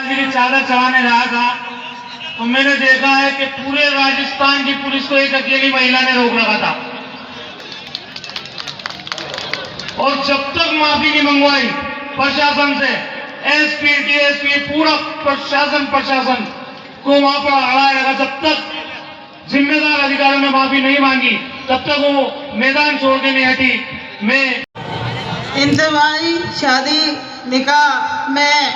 की चादर चढ़ाने रहा था तो मैंने देखा है कि पूरे राजस्थान की पुलिस को एक अकेली महिला ने रोक रखा था और जब तक माफी नहीं मंगवाई प्रशासन से, एसपी डीएसपी पूरा प्रशासन को वहां पर अड़ा रहेगा। जब तक जिम्मेदार अधिकारियों ने माफी नहीं मांगी तब तक वो मैदान छोड़ के नहीं हटी। मैं इंतज़ामी शादी निकाह में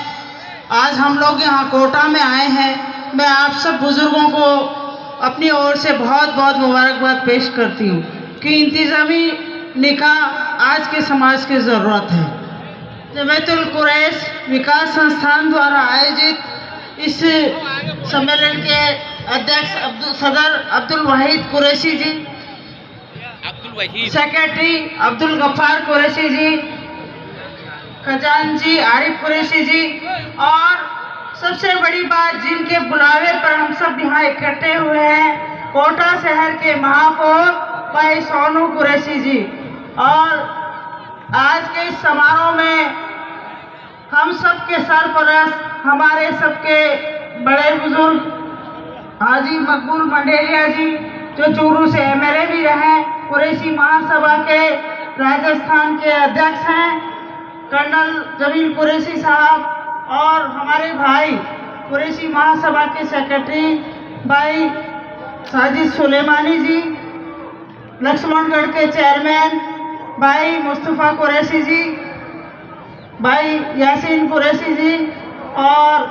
आज हम लोग यहाँ कोटा में आए हैं। मैं आप सब बुजुर्गों को अपनी ओर से बहुत बहुत मुबारकबाद पेश करती हूँ कि इंतज़ामी निकाह आज के समाज की ज़रूरत है। जमीयतुल कुरैश विकास संस्थान द्वारा आयोजित इस सम्मेलन के अध्यक्ष सदर अब्दुल वहीद कुरैशी जी, सेक्रेटरी अब्दुल गफ्फार कुरैशी जी, खजांची आरिफ कुरैशी जी और सबसे बड़ी बात जिनके बुलावे पर हम सब यहाँ इकट्ठे हुए हैं, कोटा शहर के महापौर भाई सोनू कुरैशी जी। और आज के इस समारोह में हम सबके सरपरस्त, हमारे सबके बड़े बुजुर्ग हाजी मकबूल मंडेलिया जी जो चूरू से एमएलए भी रहे, कुरैशी महासभा के राजस्थान के अध्यक्ष हैं कर्नल जमील कुरैशी साहब, और हमारे भाई कुरैशी महासभा के सेक्रेटरी भाई साजिद सुलेमानी जी, लक्ष्मणगढ़ के चेयरमैन भाई मुस्तफ़ा कुरैशी जी, भाई यासीन कुरैशी जी और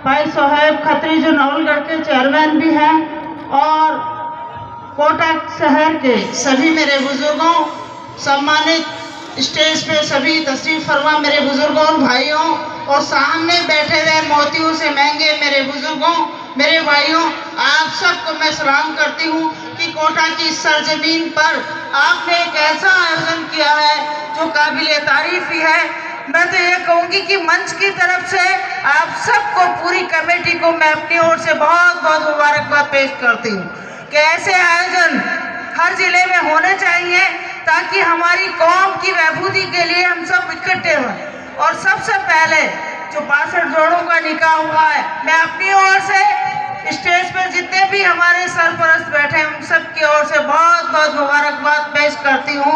भाई सोहेब खत्री जो नवलगढ़ के चेयरमैन भी हैं, और कोटा शहर के सभी मेरे बुजुर्गों, सम्मानित स्टेज पे सभी तशरीफ फरमा मेरे बुजुर्गों भाइयों, और सामने बैठे हुए मोतियों से महंगे मेरे बुजुर्गों, मेरे भाइयों, आप सबको मैं सलाम करती हूँ कि कोटा की सरजमीन पर आपने एक ऐसा आयोजन किया है जो काबिले तारीफ ही है। मैं तो ये कहूँगी कि मंच की तरफ से आप सबको, पूरी कमेटी को मैं अपनी ओर से बहुत बहुत मुबारकबाद पेश करती हूँ कि ऐसे आयोजन हर जिले में होने चाहिए ताकि हमारी कौम की बहबूदी के लिए हम सब इकट्ठे हों। और सबसे पहले जो 62 जोड़ों का निकाह हुआ है, मैं अपनी ओर से स्टेज पर जितने भी हमारे सरपरस्त बैठे हैं उन सब की ओर से बहुत बहुत मुबारकबाद पेश करती हूँ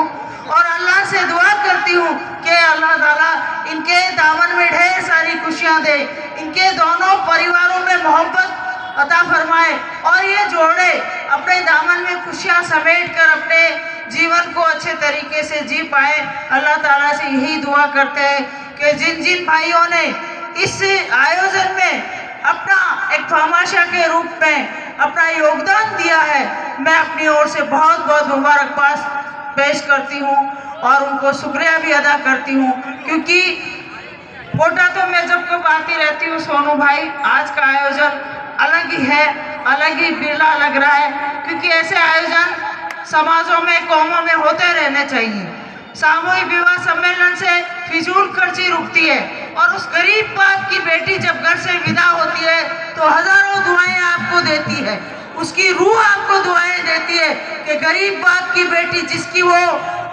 और अल्लाह से दुआ करती हूँ कि अल्लाह ताला इनके दामन में ढेर सारी खुशियाँ दे, इनके दोनों परिवारों में मोहब्बत अता फरमाए और ये जोड़े अपने दामन में खुशियाँ समेट कर अपने जीवन को अच्छे तरीके से जी पाए। अल्लाह ताला से यही दुआ करते हैं कि जिन जिन भाइयों ने इस आयोजन में अपना एक तमाशा के रूप में अपना योगदान दिया है, मैं अपनी ओर से बहुत बहुत मुबारकबाद पेश करती हूँ और उनको शुक्रिया भी अदा करती हूँ, क्योंकि कोटा तो मैं जब कब आती रहती हूँ सोनू भाई, आज का आयोजन अलग ही है, अलग ही बिरला लग रहा है, क्योंकि ऐसे आयोजन समाजों में, कौमों में होते रहने चाहिए। सामूहिक विवाह सम्मेलन से फिजूल खर्ची रुकती है और उस गरीब बाप की बेटी जब घर से विदा होती है तो हजारों दुआएं आपको देती है, उसकी रूह आपको दुआएं देती है कि गरीब बाप की बेटी जिसकी वो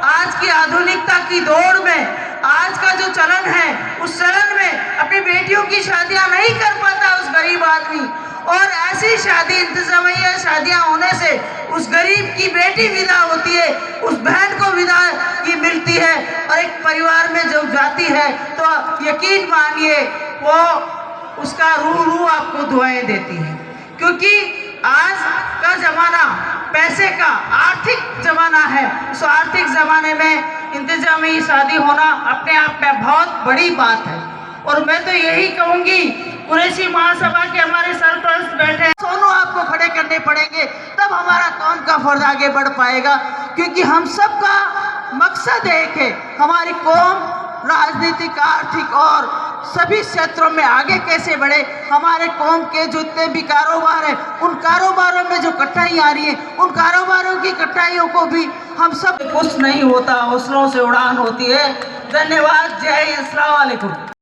आज की आधुनिकता की दौड़ में, आज का जो चलन है उस चलन में अपनी बेटियों की शादियां नहीं कर पाता उस गरीब आदमी, और ऐसी शादी इंतजामिया शादियां होने से उस गरीब की बेटी विदा होती है, उस बहन को विदा की मिलती है और एक परिवार में जब जाती है तो यकीन मानिए वो उसका रूह आपको दुआएं देती है, क्योंकि आज का जमाना पैसे का, आर्थिक जमाना है। उस आर्थिक जमाने में इंतजामी शादी होना अपने आप में बहुत बड़ी बात है। और मैं तो यही कहूँगी, कुरैशी महासभा के हमारे सरपरस्त बैठे हैं, दोनों आपको खड़े करने पड़ेंगे तब हमारा कौम का फर्ज आगे बढ़ पाएगा, क्योंकि हम सब का मकसद एक है, हमारी कौम राजनीतिक, आर्थिक और सभी क्षेत्रों में आगे कैसे बढ़े। हमारे कौम के जितने भी कारोबार हैं उन कारोबारों में जो कठिनाई आ रही है उन कारोबारों की कठिनाइयों को भी हम सब, कुछ नहीं होता, हौसलों से उड़ान होती है। धन्यवाद। जय हिंद। अस्सलाम वालेकुम।